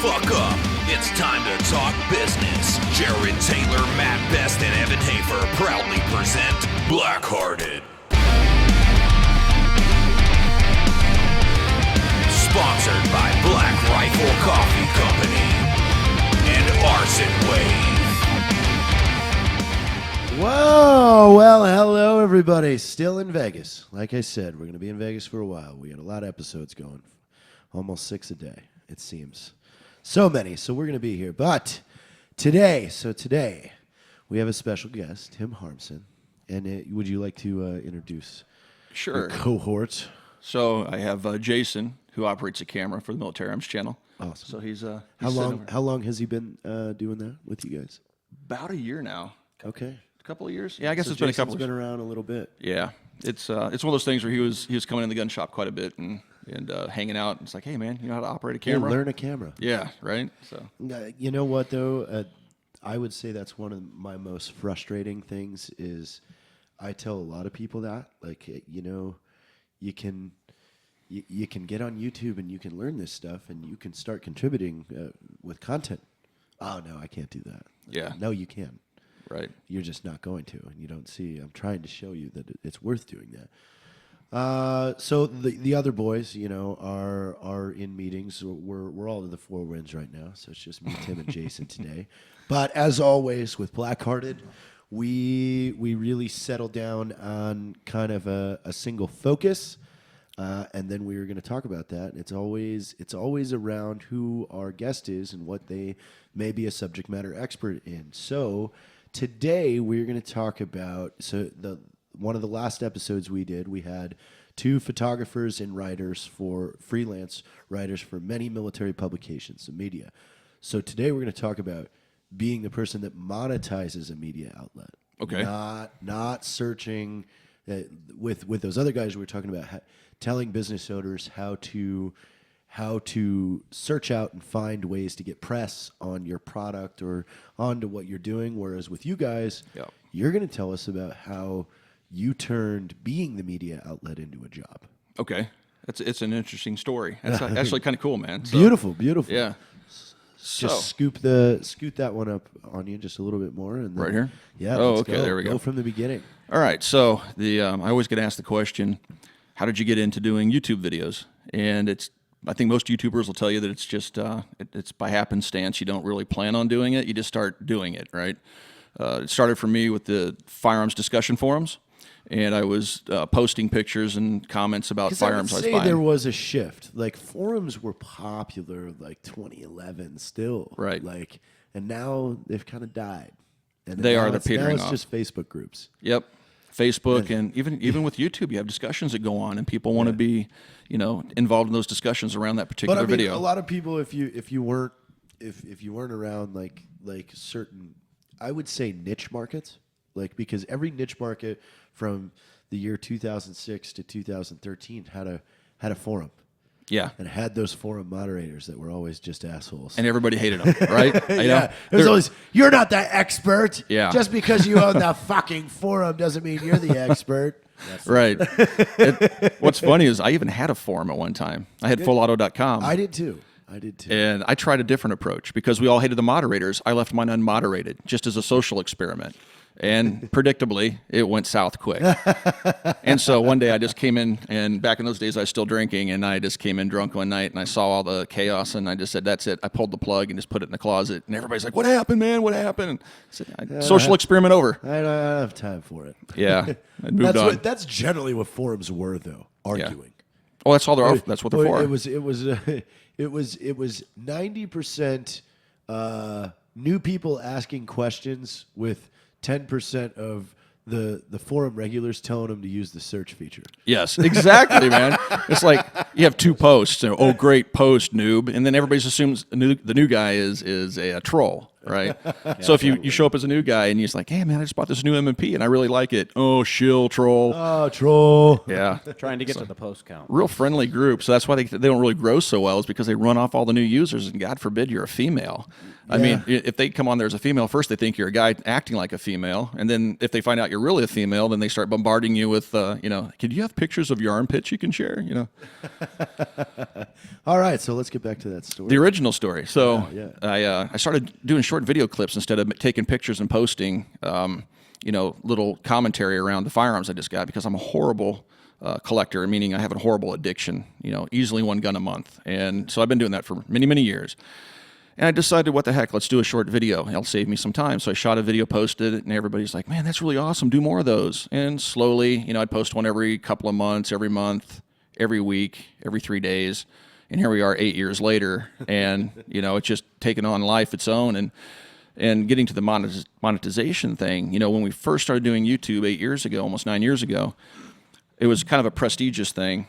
fuck up. It's time to talk business. Jared Taylor, Matt Best, and Evan Hafer proudly present Blackhearted. Sponsored by BlackRifle Coffee Company and Arson Wave. Whoa, well, hello everybody. Still in Vegas. Like I said, we're going to be in Vegas for a while. We got a lot of episodes going. Almost 6 a day, it seems. So many, so we're going to be here. But today, we have a special guest, Tim Harmson. And would you like to introduce your cohort? So I have Jason, who operates a camera for the Military Arms Channel. Awesome. So he's how long has he been doing that with you guys? About a year now. Okay. A couple of years? Yeah, I guess So it's been a couple. Jason's been around a little bit. Yeah, it's one of those things where he was coming in the gun shop quite a bit and hanging out. It's like, hey man, you know how to operate a camera? Yeah, learn a camera. Yeah, right. So you know what though, I would say that's one of my most frustrating things. Is I tell a lot of people that, like, you know, you can get on YouTube and you can learn this stuff and you can start contributing with content. Oh no, I can't do that. Yeah. No, you can. right. You're just not going to, and you don't see. I'm trying to show you that it's worth doing that. So the other boys, you know, are in meetings. We're all in the Four Winds right now, so it's just me, Tim, and Jason today. But as always with Blackhearted, we really settle down on kind of a single focus, and then we are going to talk about that. And it's always around who our guest is and what they may be a subject matter expert in. So today we're going to talk about one of the last episodes we did, we had 2 photographers and writers for freelance writers for many military publications and media. So today we're going to talk about being the person that monetizes a media outlet. Okay. Not searching with those other guys we were talking about, telling business owners how to search out and find ways to get press on your product or onto what you're doing. Whereas with you guys, you're going to tell us about how you turned being the media outlet into a job. Okay. It's an interesting story. That's actually kind of cool, man. So, Beautiful. Yeah. Just scoot that one up on you just a little bit more. And then, Right here? Yeah. Oh, let's okay. go. There we go. Go from the beginning. All right. So I always get asked the question, how did you get into doing YouTube videos? And I think most YouTubers will tell you that it's just it's by happenstance. You don't really plan on doing it. You just start doing it, right? It started for me with the firearms discussion forums, and I was posting pictures and comments about firearms I was buying. There was a shift. Like forums were popular like 2011 still. Right. Like, and now they've kind of died. And They're petering off. off. It's just Facebook groups. Yep. Facebook and even with YouTube, you have discussions that go on, and people want to be, involved in those discussions around that particular video. A lot of people, if you weren't around like certain, I would say niche markets, like because every niche market from the year 2006 to 2013 had a forum. Yeah. And had those forum moderators that were always just assholes. And everybody hated them, right? Yeah. It was always, you're not the expert. Yeah. Just because you own the fucking forum doesn't mean you're the expert. Right. What's funny is I even had a forum at one time. I had fullauto.com. I did too. And I tried a different approach because we all hated the moderators. I left mine unmoderated just as a social experiment. And predictably, it went south quick. And so one day I just came in, and back in those days I was still drinking, and I just came in drunk one night, and I saw all the chaos, and I just said, that's it. I pulled the plug and just put it in the closet, and everybody's like, what happened, man? What happened? And I said, social experiment over. I don't have time for it. Yeah, I moved on. That's generally what forums were, though, arguing. Yeah. Well, that's all they're. That's what they're for. It was 90% new people asking questions with 10% of the forum regulars telling them to use the search feature. Yes, exactly, man. It's like you have 2 posts. Oh, great post, noob, and then everybody assumes the new guy is a troll, right? So if you show up as a new guy and you're just like, hey, man, I just bought this new M&P and I really like it. Oh, shill, troll. Oh, troll. Yeah. Trying to get to the post count. Real friendly group. So that's why they don't really grow so well, is because they run off all the new users, and God forbid you're a female. I mean, if they come on there as a female, first they think you're a guy acting like a female, and then if they find out you're really a female, then they start bombarding you with, could you have pictures of your armpits you can share? All right, so let's get back to that story. The original story. So Yeah. I started doing short video clips instead of taking pictures and posting, little commentary around the firearms I just got, because I'm a horrible collector, meaning I have a horrible addiction, easily one gun a month. And so I've been doing that for many, many years. And I decided, what the heck, let's do a short video. It'll save me some time. So I shot a video, posted it, and everybody's like, man, that's really awesome. Do more of those. And slowly, I'd post one every couple of months, every month, every week, every 3 days. And here we are 8 years later. And, it's just taken on life its own. And getting to the monetization thing, when we first started doing YouTube 8 years ago, almost 9 years ago, it was kind of a prestigious thing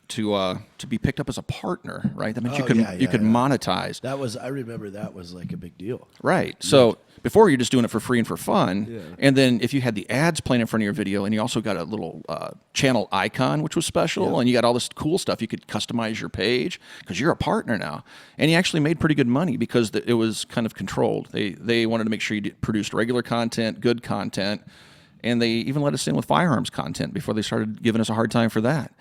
to be picked up as a partner, right? That means you could monetize. I remember that was like a big deal. Right. So before you're just doing it for free and for fun. And then if you had the ads playing in front of your video and you also got a little channel icon, which was special, and you got all this cool stuff, you could customize your page because you're a partner now. And you actually made pretty good money because it was kind of controlled. They wanted to make sure you produced regular content, good content, and they even let us in with firearms content before they started giving us a hard time for that.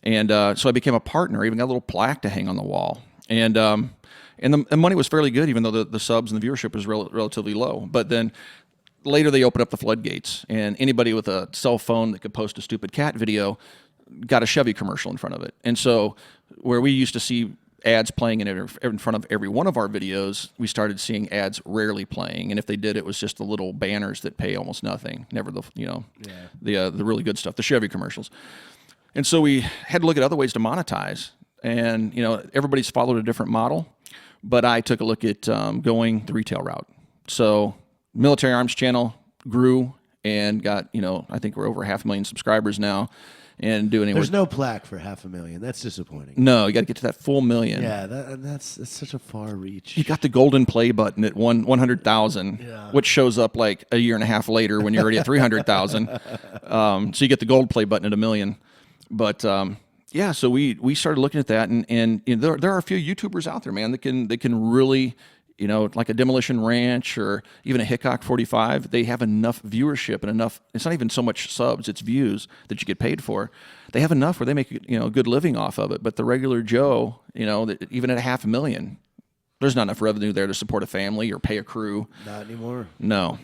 And so I became a partner, even got a little plaque to hang on the wall. And the money was fairly good, even though the subs and the viewership was relatively low. But then later they opened up the floodgates, and anybody with a cell phone that could post a stupid cat video got a Chevy commercial in front of it. And so where we used to see ads playing in front of every one of our videos, we started seeing ads rarely playing. And if they did, it was just the little banners that pay almost nothing, never the really good stuff, the Chevy commercials. And so we had to look at other ways to monetize. And, everybody's followed a different model, but I took a look at going the retail route. So Military Arms channel grew and got, I think we're over 500,000 subscribers now. And doing There's no plaque for 500,000. That's disappointing. No, you got to get to that full million. Yeah, that's such a far reach. You got the golden play button at 100,000, which shows up like a year and a half later when you're already at 300,000. So you get the gold play button at 1 million. But so we started looking at that, and there are a few YouTubers out there, man, that can really, like a Demolition Ranch or even a Hickok 45. They have enough viewership and enough. It's not even so much subs; it's views that you get paid for. They have enough where they make a good living off of it. But the regular Joe, even at 500,000, there's not enough revenue there to support a family or pay a crew. Not anymore. No.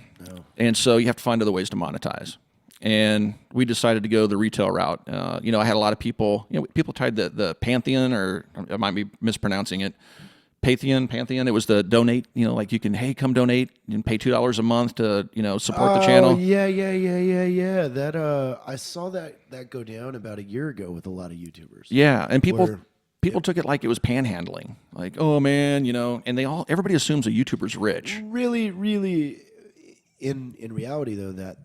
And so you have to find other ways to monetize. And we decided to go the retail route. I had a lot of people, people tried the Pantheon, or I might be mispronouncing it, Pantheon. It was the donate, like you can, hey, come donate and pay $2 a month to, support the channel. Yeah. That I saw that go down about a year ago with a lot of YouTubers. Yeah, and people took it like it was panhandling. Like, oh man, and everybody assumes a YouTuber's rich. Really, in reality though, that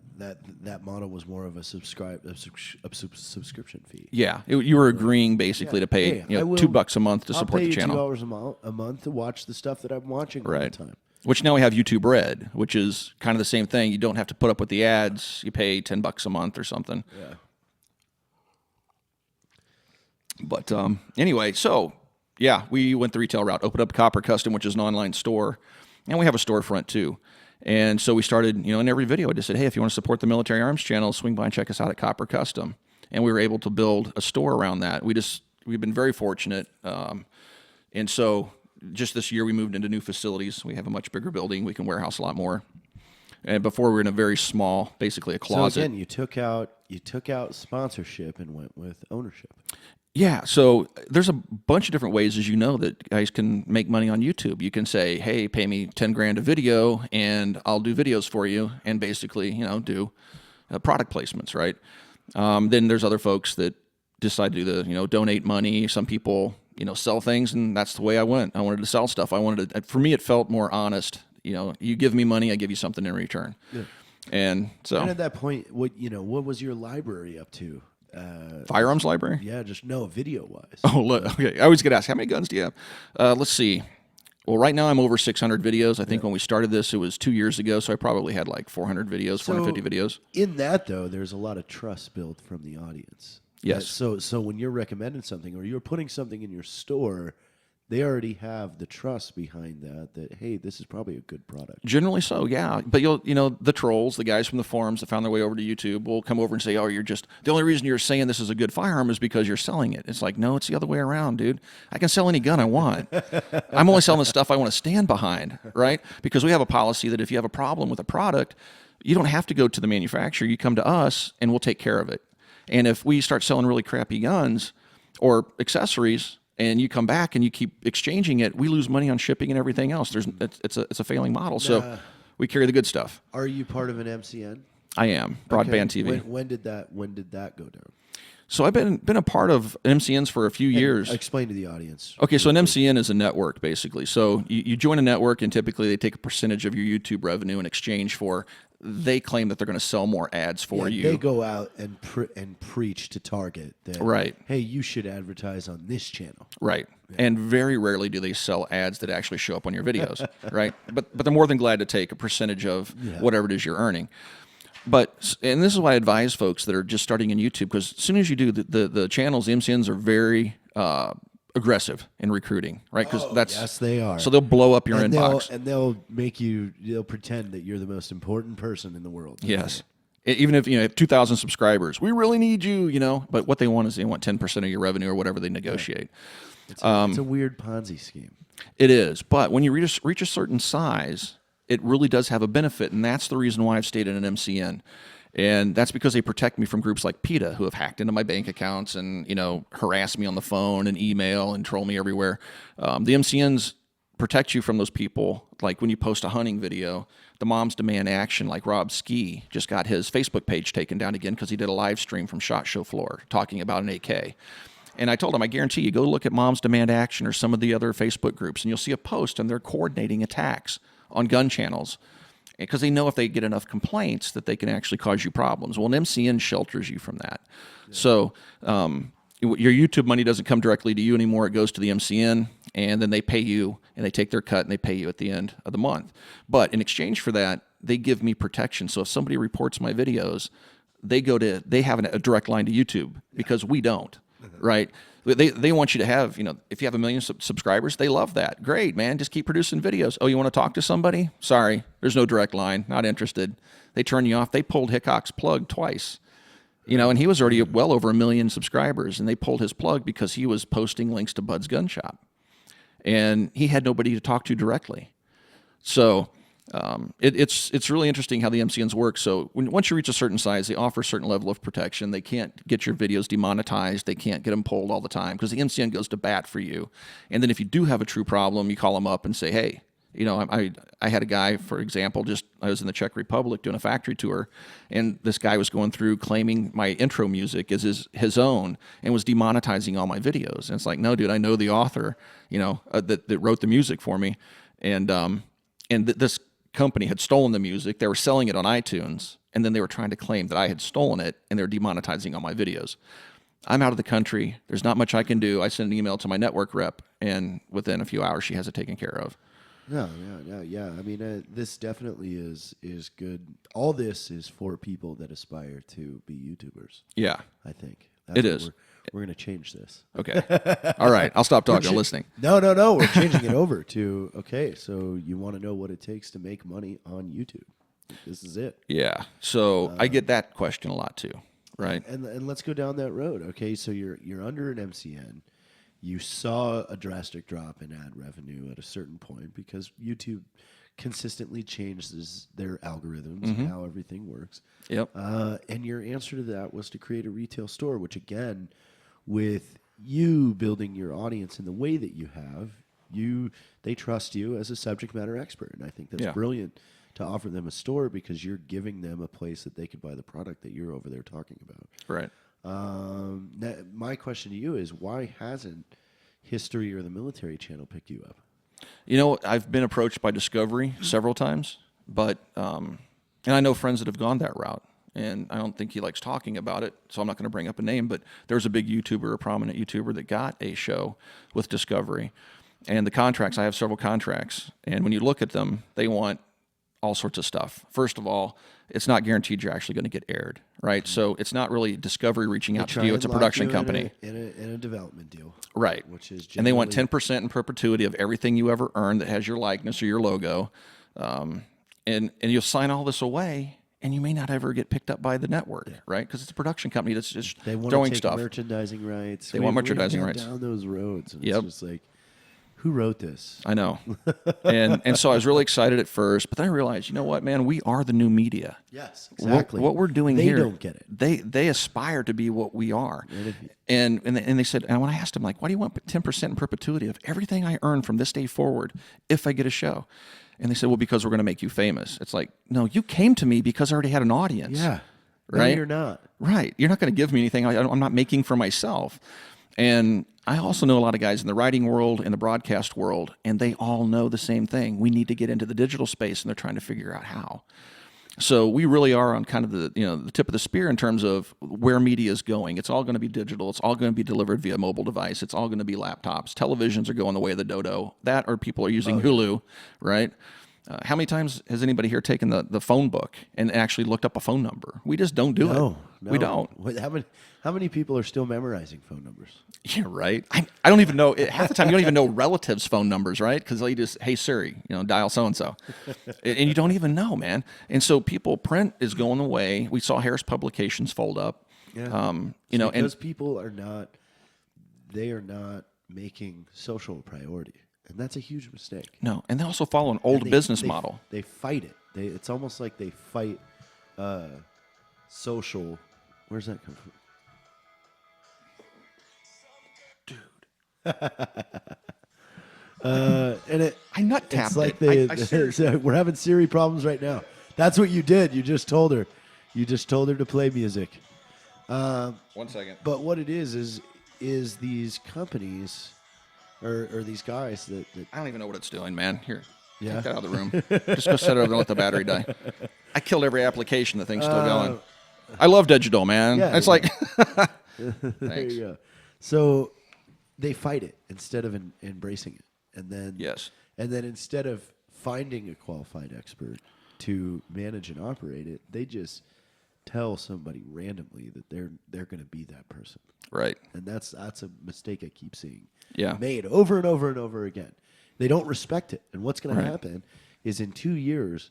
model was more of a subscription fee. Yeah, you were agreeing basically to pay $2 a month to support the channel. I'll pay you $2 a month to watch the stuff that I'm watching all the time. Which now we have YouTube Red, which is kind of the same thing. You don't have to put up with the ads. You pay $10 a month or something. Yeah. But anyway, so we went the retail route, opened up Copper Custom, which is an online store, and we have a storefront too. And so we started, in every video, I just said, hey, if you want to support the Military Arms channel, swing by and check us out at Copper Custom. And we were able to build a store around that. We've been very fortunate. And so just this year we moved into new facilities. We have a much bigger building. We can warehouse a lot more. And before we were in a very small, basically a closet. So again, you took out sponsorship and went with ownership. Yeah, so there's a bunch of different ways, as you know, that guys can make money on YouTube. You can say, hey, pay me $10,000 a video, and I'll do videos for you, and basically, do product placements, right? Then there's other folks that decide to do the, donate money. Some people, sell things, and that's the way I went. I wanted to sell stuff. For me, it felt more honest. You give me money, I give you something in return. Yeah. And so. And at that point, what was your library up to? Firearms library? Yeah, just video-wise. Oh, look, okay. I always get asked, how many guns do you have? Let's see. Well, right now I'm over 600 videos. I think when we started this, it was 2 years ago, so I probably had like 400 videos, 450 videos. In that, though, there's a lot of trust built from the audience. Yes. So when you're recommending something or you're putting something in your store, they already have the trust behind that, hey, this is probably a good product. Generally so, yeah. But the trolls, the guys from the forums that found their way over to YouTube will come over and say, oh, the only reason you're saying this is a good firearm is because you're selling it. It's like, no, it's the other way around, dude. I can sell any gun I want. I'm only selling the stuff I want to stand behind, right? Because we have a policy that if you have a problem with a product, you don't have to go to the manufacturer. You come to us and we'll take care of it. And if we start selling really crappy guns or accessories, and you come back and you keep exchanging it, we lose money on shipping and everything else. It's a failing model. So we carry the good stuff. Are you part of an MCN? I am. Broadband TV. When did that go down? So I've been a part of MCNs for a few years. Explain to the audience. Okay, so an MCN is a network, basically. So you join a network, and typically they take a percentage of your YouTube revenue in exchange for, they claim that they're going to sell more ads for you. They go out and preach to Target that, right, hey, you should advertise on this channel. Right. Yeah. And very rarely do they sell ads that actually show up on your videos, right? But they're more than glad to take a percentage of whatever it is you're earning. And this is why I advise folks that are just starting in YouTube, because as soon as you do, the channels, the MCNs are very aggressive in recruiting, right? Because yes, they are. So they'll blow up your inbox, they'll pretend that you're the most important person in the world. Yes. Even if you have 2,000 subscribers, we really need you, But what they want is they want 10% of your revenue or whatever they negotiate. It's a weird Ponzi scheme. It is, but when you reach a certain size, it really does have a benefit, and that's the reason why I've stayed in an MCN. And that's because they protect me from groups like PETA, who have hacked into my bank accounts and, harass me on the phone and email and troll me everywhere. The MCNs protect you from those people. Like when you post a hunting video, the moms demand action. Like Rob Ski just got his Facebook page taken down again because he did a live stream from SHOT Show floor talking about an AK. And I told him, I guarantee you, go look at Moms Demand Action or some of the other Facebook groups, and you'll see a post, and they're coordinating attacks on gun channels because they know if they get enough complaints that they can actually cause you problems. Well, an MCN shelters you from that. Yeah. So your YouTube money doesn't come directly to you anymore. It goes to the MCN, and then they pay you, and they take their cut, and they pay you at the end of the month. But in exchange for that, they give me protection. So if somebody reports my videos, they have a direct line to YouTube because we don't. Right? They want you to have, if you have 1 million subscribers, they love that. Great, man. Just keep producing videos. Oh, you want to talk to somebody? Sorry, there's no direct line. Not interested. They turn you off. They pulled Hickok's plug twice. And he was already well over 1 million subscribers, and they pulled his plug because he was posting links to Bud's Gun Shop. And he had nobody to talk to directly. So it's really interesting how the MCNs work. So once you reach a certain size, they offer a certain level of protection. They can't get your videos demonetized. They can't get them pulled all the time because the MCN goes to bat for you. And then if you do have a true problem, you call them up and say, hey, I had a guy, for example, I was in the Czech Republic doing a factory tour, and this guy was going through claiming my intro music as his own and was demonetizing all my videos. And it's like, no, dude, I know the author, that wrote the music for me. And this company had stolen the music. They were selling it on iTunes, and then they were trying to claim that I had stolen it, and they're demonetizing all my videos. I'm out of the country. There's not much I can do. I send an email to my network rep, and within a few hours, she has it taken care of. Yeah. I mean, this definitely is good. All this is for people that aspire to be YouTubers. Yeah. I think. It is. We're going to change this. Okay. All right. I'll stop talking. I'm listening. No. We're changing it over to, okay, so you want to know what it takes to make money on YouTube. This is it. Yeah. So I get that question a lot too, right? And let's go down that road. Okay, so you're under an MCN. You saw a drastic drop in ad revenue at a certain point because YouTube consistently changes their algorithms and how everything works. Yep. And your answer to that was to create a retail store, which again, with you building your audience in the way that you have, they trust you as a subject matter expert. And I think that's brilliant to offer them a store because you're giving them a place that they could buy the product that you're over there talking about. Right. My question to you is, why hasn't History or the Military Channel picked you up? I've been approached by Discovery several times, but and I know friends that have gone that route, and I don't think he likes talking about it, so I'm not going to bring up a name, but there's a big YouTuber, a prominent YouTuber that got a show with Discovery, And the contracts, I have several contracts. And when you look at them, they want all sorts of stuff. First of all, it's not guaranteed you're actually going to get aired, right? So it's not really Discovery reaching out to you. It's a production company. In a development deal. Right. Which is and they want 10% in perpetuity of everything you ever earned that has your likeness or your logo. And you'll sign all this away, and you may not ever get picked up by the network, right? Because it's a production company that's just they want throwing to take stuff. Merchandising rights. They want merchandising we've rights. Down those roads. And Yep. It's just like, who wrote this? I know. and so I was really excited at first, but then I realized, you know what, man? We are the new media. Yes, exactly. What we're doing they here, don't get it. They aspire to be what we are. And they said, and when I asked them, like, why do you want 10% in perpetuity of everything I earn from this day forward if I get a show? And they said, well, because we're going to make you famous. It's like, no, you came to me because I already had an audience. Yeah. Right? No, you're not. Right. You're not going to give me anything I'm not making for myself. And I also know a lot of guys in the writing world, in the broadcast world, and they all know the same thing. We need to get into the digital space, and they're trying to figure out how. So we really are on kind of the tip of the spear in terms of where media is going. It's all going to be digital. It's all going to be delivered via mobile device. It's all going to be laptops. Televisions are going the way of the dodo. That or people are using Hulu, right? How many times has anybody here taken the phone book and actually looked up a phone number? We just don't do it. No. We don't. How many people are still memorizing phone numbers? Yeah, right. I don't even know. Half the time, you don't even know relatives' phone numbers, right? Because they just, hey Siri, dial so and so, and you don't even know, man. And so print is going away. We saw Harris Publications fold up. Yeah. Because people are not making social a priority, and that's a huge mistake. No, and they also follow an old business model. They fight it. It's almost like they fight social. Where's that come from? And I nut tapped it's like it. we're having Siri problems right now. That's what you did. You just told her. You just told her to play music. 1 second. But what it is these companies or these guys that I don't even know what it's doing, man. Here, Yeah. take that out of the room. Just go set it over and let the battery die. I killed every application. The thing's still going. I love digital, man. Yeah, it's yeah. like, there thanks. you go. So they fight it instead of embracing it, and then Yes. and then instead of finding a qualified expert to manage and operate it, they just tell somebody randomly that they're going to be that person, Right. and that's a mistake I keep seeing Yeah. made over and over and over again. They don't respect it, and what's going Right. to happen is in 2 years,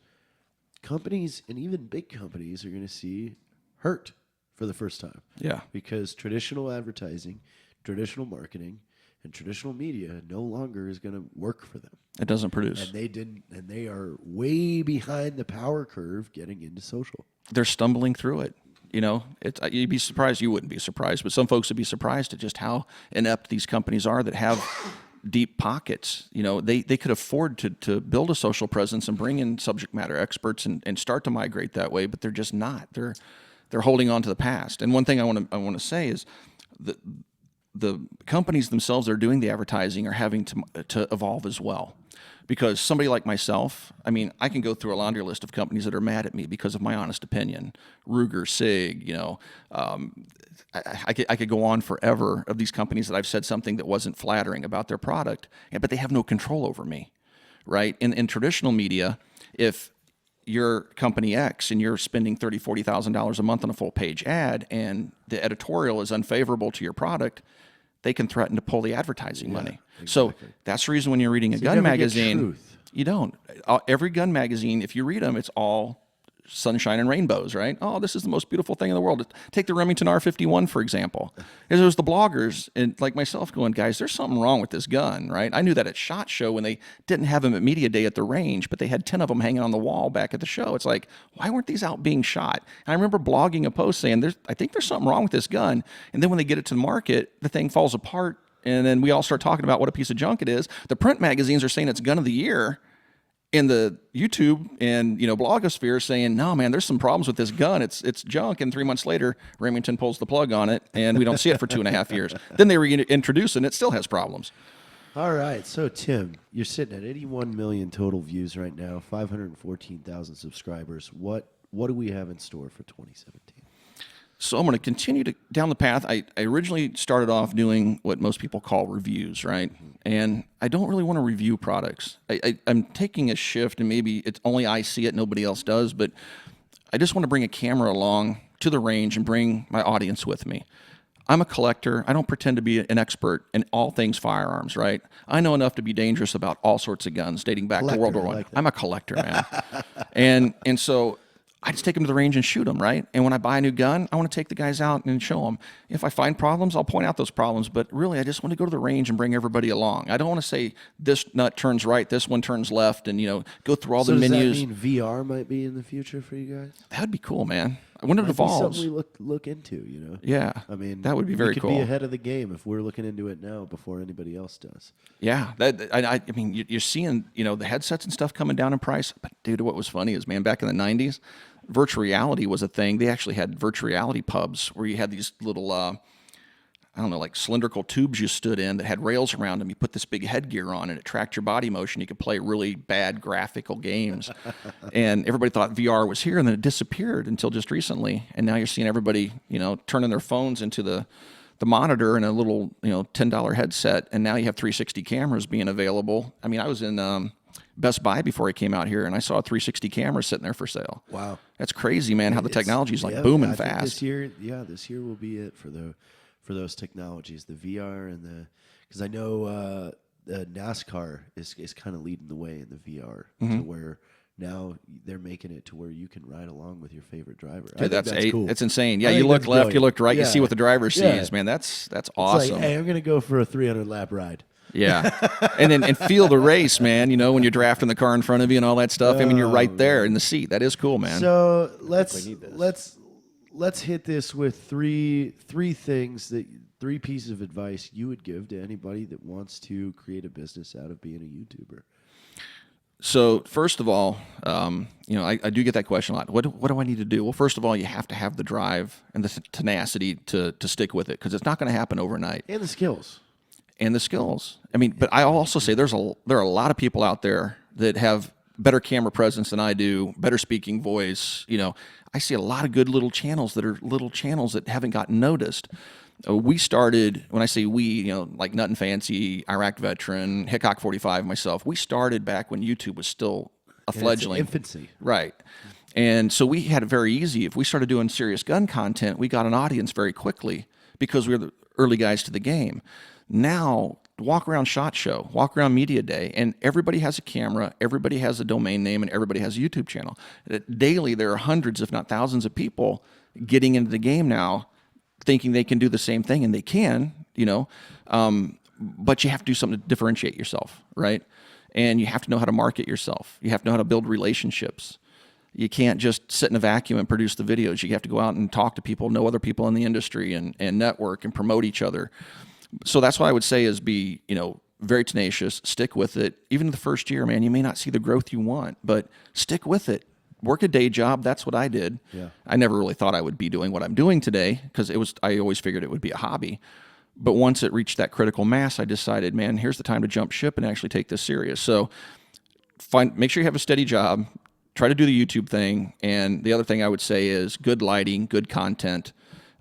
companies and even big companies are going to see hurt for the first time. Yeah. Because traditional advertising, traditional marketing, and traditional media no longer is going to work for them. It doesn't produce. And they are way behind the power curve getting into social. They're stumbling through it. You'd be surprised. You wouldn't be surprised, but some folks would be surprised at just how inept these companies are that have deep pockets. They could afford to build a social presence and bring in subject matter experts and start to migrate that way, but they're just not. They're holding on to the past. And one thing I want to say is that the companies themselves that are doing the advertising are having to evolve as well. Because somebody like myself, I can go through a laundry list of companies that are mad at me because of my honest opinion. Ruger, Sig, I could go on forever of these companies that I've said something that wasn't flattering about their product, but they have no control over me, right? In traditional media, if you're company X and you're spending $30,000, $40,000 a month on a full page ad and the editorial is unfavorable to your product, they can threaten to pull the advertising money. Exactly. So that's the reason when you're reading a gun never get magazine, truth. you don't. Every gun magazine, if you read them, it's all sunshine and rainbows, right? Oh, this is the most beautiful thing in the world. Take the Remington R51, for example. There was the bloggers and like myself going, guys, there's something wrong with this gun, right? I knew that at SHOT Show when they didn't have them at Media Day at the range, but they had 10 of them hanging on the wall back at the show. It's like, why weren't these out being shot? And I remember blogging a post saying, I think there's something wrong with this gun. And then when they get it to the market, the thing falls apart. And then we all start talking about what a piece of junk it is. The print magazines are saying it's gun of the year. In the YouTube and blogosphere saying, no man, there's some problems with this gun. It's junk. And 3 months later, Remington pulls the plug on it, and we don't see it for 2.5 years. Then they reintroduce it, and it still has problems. All right, so Tim, you're sitting at 81 million total views right now, 514,000 subscribers. What do we have in store for 2017? So I'm going to continue down the path. I originally started off doing what most people call reviews, right? and I don't really want to review products. I'm taking a shift, and maybe it's only I see it, nobody else does, but I just want to bring a camera along to the range and bring my audience with me. I'm a collector. I don't pretend to be an expert in all things firearms, right? I know enough to be dangerous about all sorts of guns dating back to World War I. I'm a collector, man. and so I just take them to the range and shoot them, right? And when I buy a new gun, I want to take the guys out and show them. If I find problems, I'll point out those problems. But really, I just want to go to the range and bring everybody along. I don't want to say this nut turns right, this one turns left, and go through all the menus. Does that mean VR might be in the future for you guys? That would be cool, man. When it evolves, something we look into, Yeah, I mean, that would be very cool. cool. Be ahead of the game if we're looking into it now before anybody else does. Yeah, I mean, you're seeing the headsets and stuff coming down in price. But dude, what was funny is, man, back in the '90s, virtual reality was a thing. They actually had virtual reality pubs where you had these little I don't know, like cylindrical tubes you stood in that had rails around them. You put this big headgear on and it tracked your body motion. You could play really bad graphical games. And everybody thought VR was here, and then it disappeared until just recently. And now you're seeing everybody, turning their phones into the monitor and a little, $10 headset. And now you have 360 cameras being available. I mean, I was in Best Buy before I came out here, and I saw a 360 camera sitting there for sale. Wow. That's crazy, man, how the technology is booming I think fast. this year will be it for those technologies, the VR and because I know NASCAR is kind of leading the way in the VR to where now they're making it to where you can ride along with your favorite driver. Dude, that's cool. It's insane. Yeah, you look left, you look right, you see what the driver sees. Yeah. Man, that's It's awesome. like, hey, I'm gonna go for a 300 lap ride. Yeah, and feel the race, man. When you're drafting the car in front of you and all that stuff. I mean, you're right there in the seat. That is cool, man. So let's hit this with three pieces of advice you would give to anybody that wants to create a business out of being a YouTuber. So first of all, I do get that question a lot. What do I need to do? Well, first of all, you have to have the drive and the tenacity to stick with it, because it's not going to happen overnight. And the skills. I mean, but I also say there are a lot of people out there that have better camera presence than I do, better speaking voice. I see a lot of good little channels that haven't gotten noticed. We started, when I say we, like Nut and Fancy, Iraq Veteran, Hickok 45, myself, we started back when YouTube was still a fledgling. Infancy. Right. And so we had it very easy. If we started doing serious gun content, we got an audience very quickly because we were the early guys to the game. Now, walk around SHOT Show, walk around Media Day, and everybody has a camera, everybody has a domain name, and everybody has a YouTube channel. Daily, there are hundreds, if not thousands, of people getting into the game now, thinking they can do the same thing, and they can, but you have to do something to differentiate yourself, right? And you have to know how to market yourself. You have to know how to build relationships. You can't just sit in a vacuum and produce the videos. You have to go out and talk to people, know other people in the industry, and network and promote each other. So that's what I would say is be, very tenacious, stick with it. Even the first year, man, you may not see the growth you want, but stick with it. Work a day job. That's what I did. Yeah. I never really thought I would be doing what I'm doing today, because I always figured it would be a hobby. But once it reached that critical mass, I decided, man, here's the time to jump ship and actually take this serious. So make sure you have a steady job, try to do the YouTube thing. And the other thing I would say is good lighting, good content.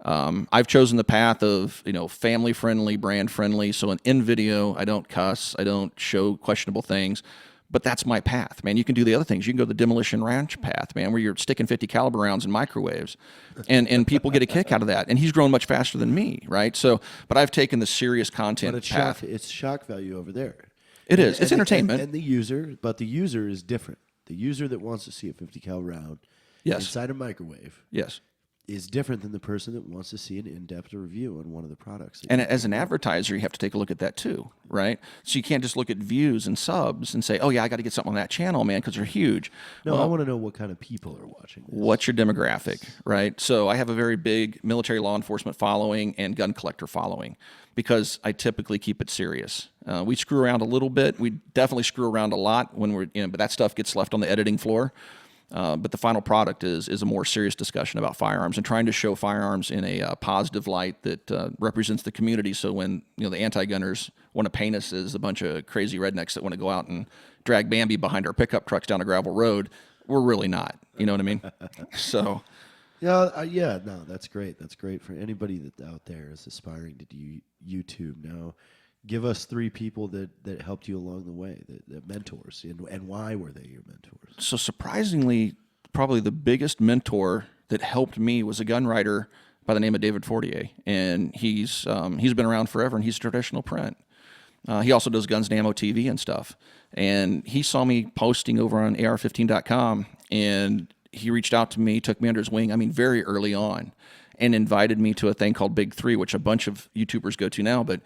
I've chosen the path of, family friendly, brand friendly. So in video, I don't cuss, I don't show questionable things, but that's my path, man. You can do the other things. You can go the Demolition Ranch path, man, where you're sticking 50 caliber rounds in microwaves, and people get a kick out of that. And he's grown much faster than me, right? So, but I've taken the serious content path. It's shock value over there. It is. It's entertainment. And the user is different. The user that wants to see a 50 cal round inside a microwave. Yes. Is different than the person that wants to see an in-depth review on one of the products. And as an advertiser, you have to take a look at that too, right? So you can't just look at views and subs and say, oh yeah, I got to get something on that channel, man, because they're huge. No, I want to know what kind of people are watching this. What's your demographic, right? So I have a very big military law enforcement following and gun collector following, because I typically keep it serious. We screw around a little bit. We definitely screw around a lot when but that stuff gets left on the editing floor. But the final product is a more serious discussion about firearms and trying to show firearms in a positive light that represents the community. So when the anti-gunners want to paint us as a bunch of crazy rednecks that want to go out and drag Bambi behind our pickup trucks down a gravel road, we're really not. You know what I mean? So. No, that's great. That's great for anybody that out there is aspiring to do YouTube. Now, give us 3 people that helped you along the way, that mentors, and why were they your mentors? So surprisingly, probably the biggest mentor that helped me was a gun writer by the name of David Fortier, and he's been around forever, and he's traditional print. He also does Guns and Ammo TV and stuff. And he saw me posting over on AR15.com, and he reached out to me, took me under his wing, very early on, and invited me to a thing called Big 3, which a bunch of YouTubers go to now. But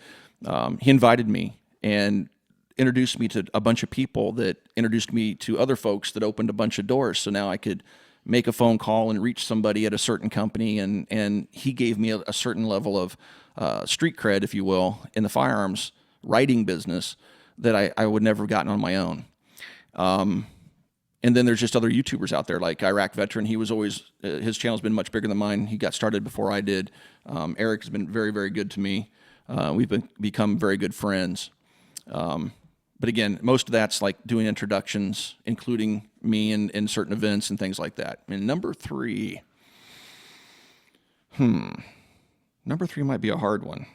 he invited me and introduced me to a bunch of people that introduced me to other folks that opened a bunch of doors. So now I could make a phone call and reach somebody at a certain company, and he gave me a certain level of street cred, if you will, in the firearms writing business that I would never have gotten on my own. And then there's just other YouTubers out there, like Iraq Veteran. He was always, his channel's been much bigger than mine. He got started before I did. Eric has been very, very good to me. We've become very good friends. But again, most of that's like doing introductions, including me in certain events and things like that. And number 3 might be a hard one.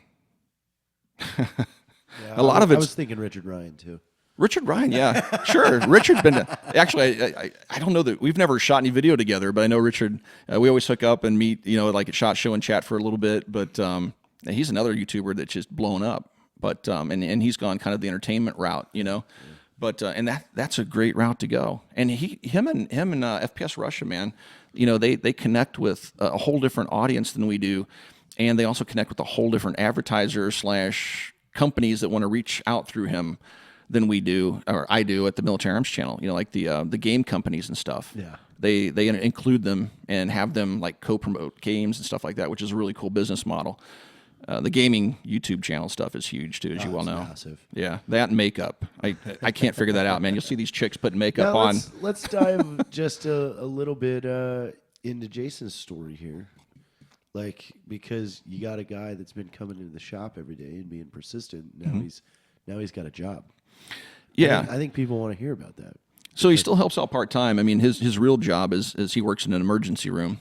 Yeah, A lot of it. I was thinking Richard Ryan too. Richard Ryan, yeah, sure. Richard's been actually. I don't know that we've never shot any video together, but I know Richard. We always hook up and meet, like at SHOT Show and chat for a little bit. But he's another YouTuber that's just blown up. But and he's gone kind of the entertainment route, But and that's a great route to go. And him and FPS Russia, man, they connect with a whole different audience than we do, and they also connect with a whole different advertiser / companies that want to reach out through him than we do, or I do at the Military Arms channel. Like the game companies and stuff. Yeah. They include them and have them like co-promote games and stuff like that, which is a really cool business model. The gaming YouTube channel stuff is huge too, as you well know. Massive. Yeah, that and makeup. I can't figure that out, man. You'll see these chicks putting makeup Now, on. Let's dive just a little bit into Jason's story here. Because you got a guy that's been coming into the shop every day and being persistent. Now he's got a job. Yeah, I think people want to hear about that. So he still helps out part time. His real job is he works in an emergency room.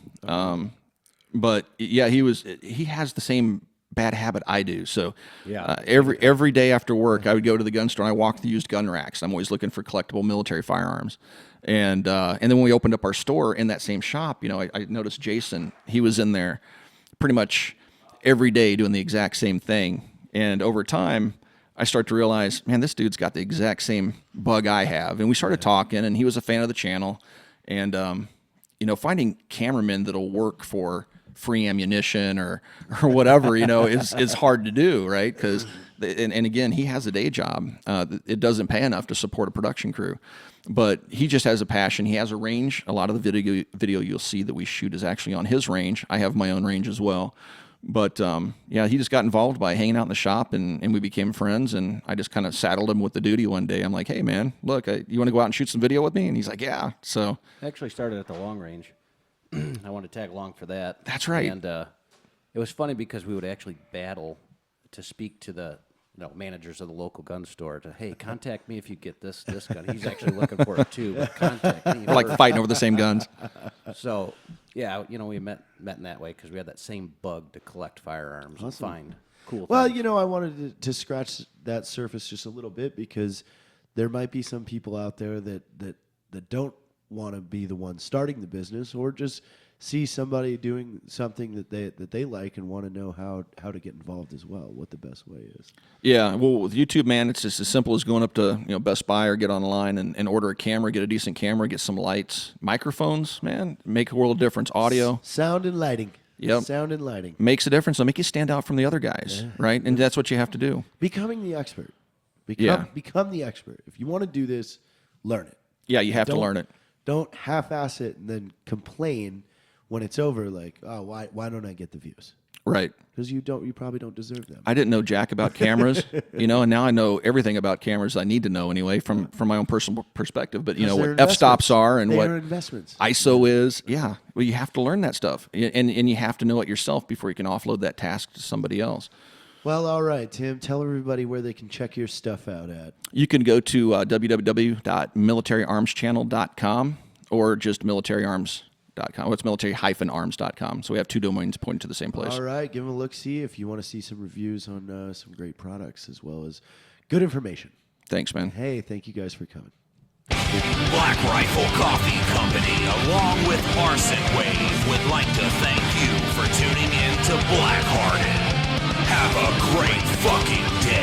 But yeah, he has the same bad habit I do. So every day after work, I would go to the gun store and I walk the used gun racks. I'm always looking for collectible military firearms. And then when we opened up our store in that same shop, I noticed Jason. He was in there pretty much every day doing the exact same thing. And over time, I start to realize, man, this dude's got the exact same bug I have. And we started talking, and he was a fan of the channel. And finding cameramen that'll work for free ammunition or whatever, is hard to do, right? Because and again, he has a day job. It doesn't pay enough to support a production crew, but he just has a passion. He has a range. A lot of the video you'll see that we shoot is actually on his range. I have my own range as well. But he just got involved by hanging out in the shop, and we became friends. And I just kind of saddled him with the duty one day. I'm like, hey man, look, you want to go out and shoot some video with me? And he's like, yeah. So I actually started at the long range. I wanted to tag along for that. That's right. And it was funny because we would actually battle to speak to the managers of the local gun store to, hey, contact me if you get this gun. He's actually looking for it too, but contact me. we're like fighting over the same guns. So yeah, we met in that way because we had that same bug to collect firearms and find cool Well, things. I wanted to scratch that surface just a little bit because there might be some people out there that don't want to be the one starting the business, or just see somebody doing something that they like and want to know how to get involved as well, what the best way is. Yeah, well, with YouTube, man, it's just as simple as going up to Best Buy or get online and order a camera, get a decent camera, get some lights, microphones, man, make a world of difference. Audio, Sound and lighting. Yep. Sound and lighting. Makes a difference. It'll make you stand out from the other guys, right? And that's what you have to do. Becoming the expert. Yeah. Become the expert. If you want to do this, learn it. Yeah, you have to learn it. Don't half-ass it and then complain when it's over, like, oh, why don't I get the views? Right. Because you probably don't deserve them. I didn't know jack about cameras, and now I know everything about cameras I need to know anyway from my own personal perspective. But what f-stops are and what investments. ISO is, yeah. Well, you have to learn that stuff, and you have to know it yourself before you can offload that task to somebody else. Well, all right, Tim, tell everybody where they can check your stuff out at. You can go to www.militaryarmschannel.com or just militaryarms.com. military-arms.com. Well, it's military-arms.com. So we have 2 domains pointing to the same place. All right, give them a look-see if you want to see some reviews on some great products as well as good information. Thanks, man. Hey, thank you guys for coming. Black Rifle Coffee Company, along with Harmson Wave, would like to thank you for tuning in to Blackhearted. Have a great fucking day.